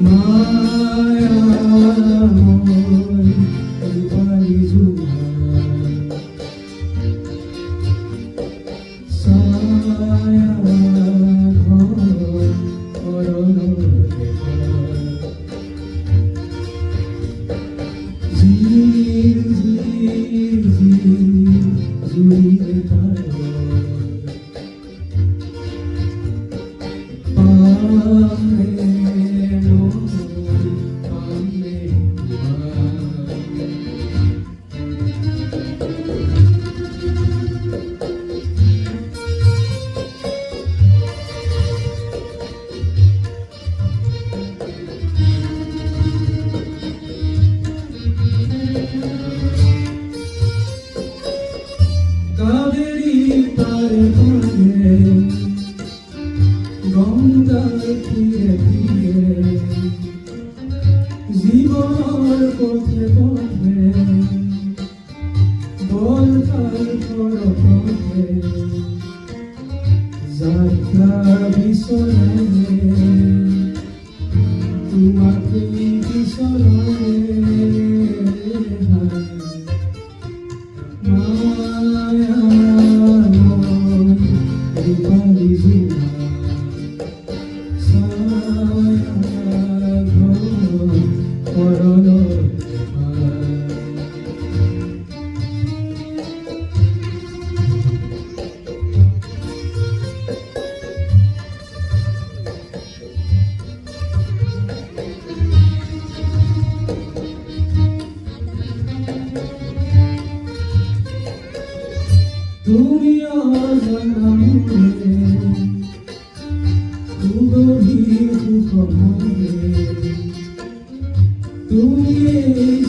মায়াময় রূপালি ঝুমা ছায়া ঘর করল দেখা ঝির ঝির ঝির ঝুড়িয়ে পায় কাবেরী পারে পারে গঙ্গার তীরে তীরে জীবন পথে পথে বলকার পর পথে যাত্রা বিসরণে তোমাকে বিসরণে রূপালি ঝুমা ছায়া ঘর করল দেখা তুমি অজানা মনে গভীর দুঃখ মনে তুমি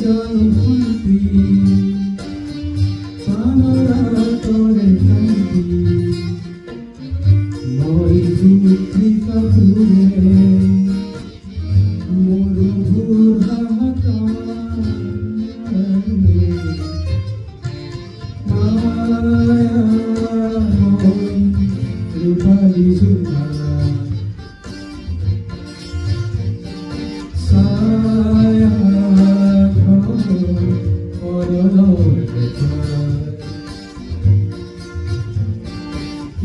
জানতি পানরা করে কান্তি মই যুক্তি কাপুরে মরুভূর হাহাকার রূপালি ঝুমা ছায়া ঘর করল দেখা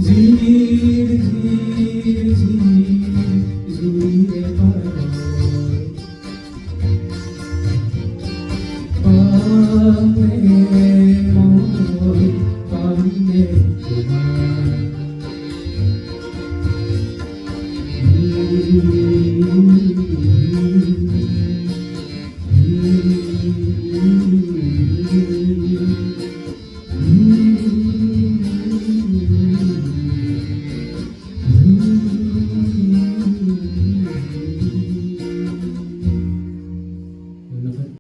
ঝির ঝির ঝির ঝুড়িয়ে পায় পানে তোমার